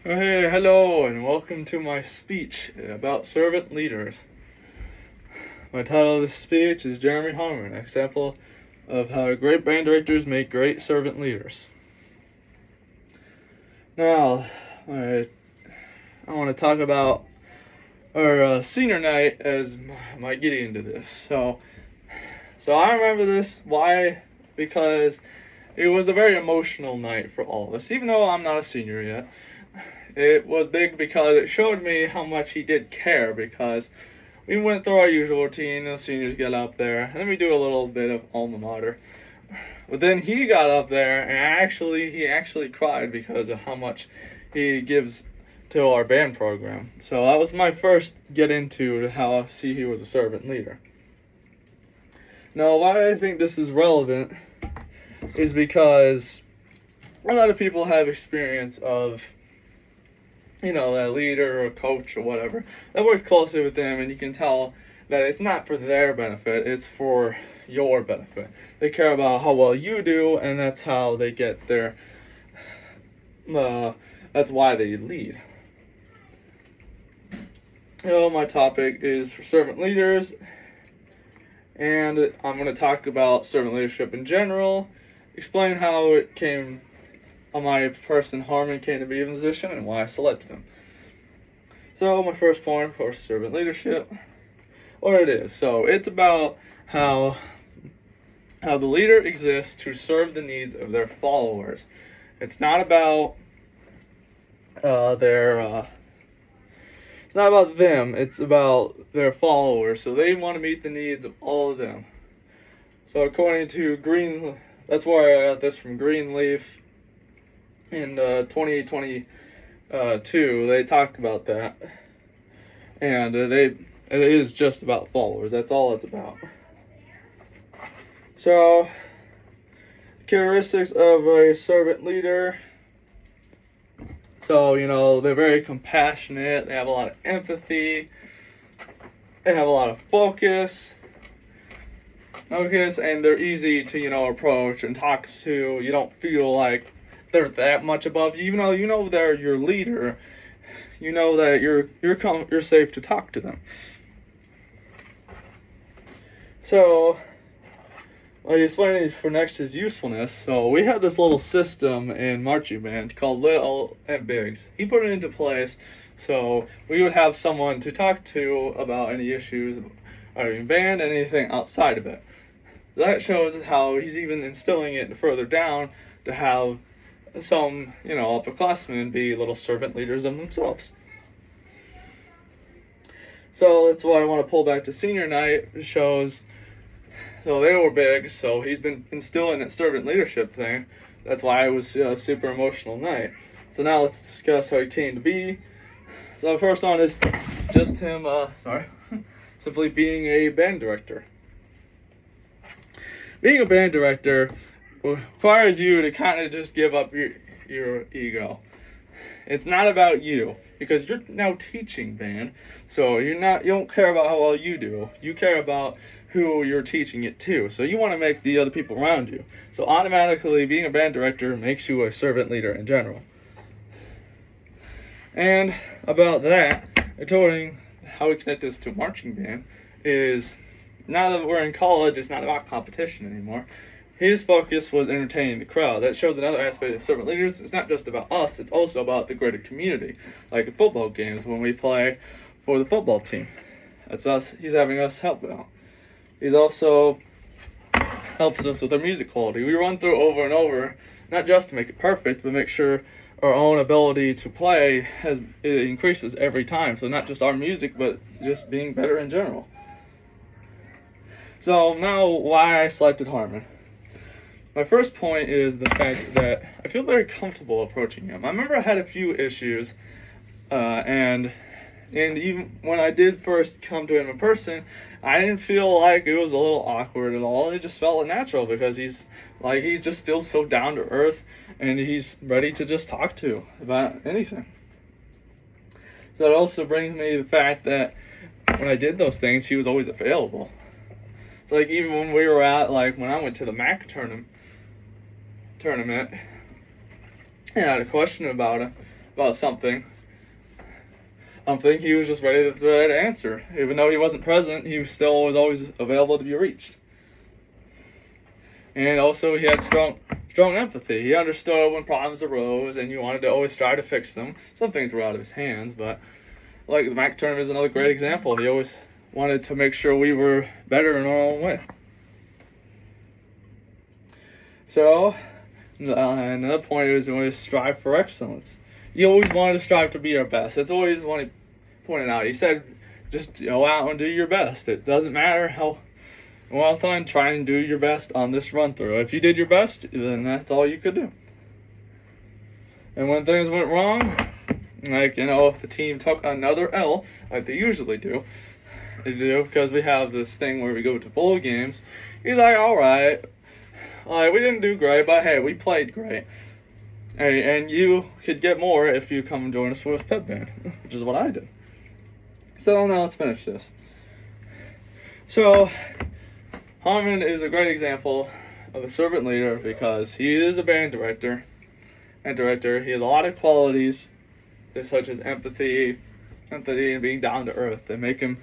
Hey, hello, and welcome to my speech about servant leaders. My title of this speech is Jeremy Harmon, an example of how great band directors make great servant leaders. Now, I want to talk about our senior night as my getting into this. So I remember this. Why? Because it was a very emotional night for all of us, even though I'm not a senior yet. It was big because it showed me how much he did care, because we went through our usual routine. The seniors get up there, and then we do a little bit of alma mater. But then he got up there, and he actually cried because of how much he gives to our band program. So that was my first get into how I see he was a servant leader. Now, why I think this is relevant is because a lot of people have experience of that leader or coach or whatever that works closely with them, and you can tell that it's not for their benefit, it's for your benefit. They care about how well you do, and that's how they get their that's why they lead. My topic is for servant leaders, and I'm going to talk about servant leadership in general, explain how it came my person Harmon came to be in the position and why I selected him. So my first point, of course, servant leadership. What it is. So it's about how the leader exists to serve the needs of their followers. It's not about it's not about them. It's about their followers. So they want to meet the needs of all of them. So according to that's where I got this from Greenleaf. In 2022, they talked about that, and it is just about followers. That's all it's about. So, characteristics of a servant leader. So, they're very compassionate. They have a lot of empathy. They have a lot of focus, and they're easy to approach and talk to. You don't feel like they're that much above you, even though they're your leader. You know that you're safe to talk to them. So, explaining for next is usefulness. So we had this little system in marching band called Little and Bigs. He put it into place so we would have someone to talk to about any issues in band, anything outside of it. That shows how he's even instilling it further down to have some, upperclassmen be little servant leaders of themselves. So that's why I want to pull back to senior night. It shows, so they were big, so he's been instilling that servant leadership thing. That's why it was a super emotional night. So now let's discuss how he came to be. So first on is just him, simply being a band director. Being a band director requires you to kind of just give up your ego. It's not about you, because you're now teaching band, so you don't care about how well you do. You care about who you're teaching it to. So you want to make the other people around you. So automatically, being a band director makes you a servant leader in general. And about that, according how we connect this to marching band, is now that we're in college, it's not about competition anymore. His focus was entertaining the crowd. That shows another aspect of servant leaders. It's not just about us, it's also about the greater community. Like in football games, when we play for the football team. That's us. He's having us help out. He's also helps us with our music quality. We run through over and over, not just to make it perfect, but make sure our own ability to play it increases every time. So not just our music, but just being better in general. So now, why I selected Harmon. My first point is the fact that I feel very comfortable approaching him. I remember I had a few issues, and even when I did first come to him in person, I didn't feel like it was a little awkward at all. It just felt natural because he just feels so down to earth, and he's ready to just talk to about anything. So it also brings me the fact that when I did those things, he was always available. So even when we were when I went to the MAC tournament, I had a question about about something, he was just ready to answer. Even though he wasn't present, he still was always available to be reached. And also, he had strong empathy. He understood when problems arose, and you wanted to always try to fix them. Some things were out of his hands, but like the MAC tournament is another great example. He always wanted to make sure we were better in our own way. So, another point is you want to strive for excellence. You always wanted to strive to be your best. That's always what he pointed out. He said, just go out and do your best. It doesn't matter how well done, try and do your best on this run through. If you did your best, then that's all you could do. And when things went wrong, like, if the team took another L, like they usually do, because we have this thing where we go to bowl games, he's like, all right, we didn't do great, but hey, we played great. And you could get more if you come and join us with Pep Band, which is what I did. So now let's finish this. So, Harmon is a great example of a servant leader because he is a band director. He has a lot of qualities such as empathy and being down to earth that make him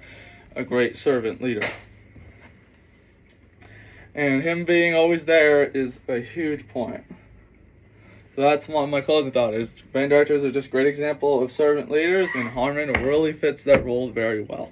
a great servant leader. And him being always there is a huge point. So that's my closing thought is band directors are just a great example of servant leaders, and Harmon really fits that role very well.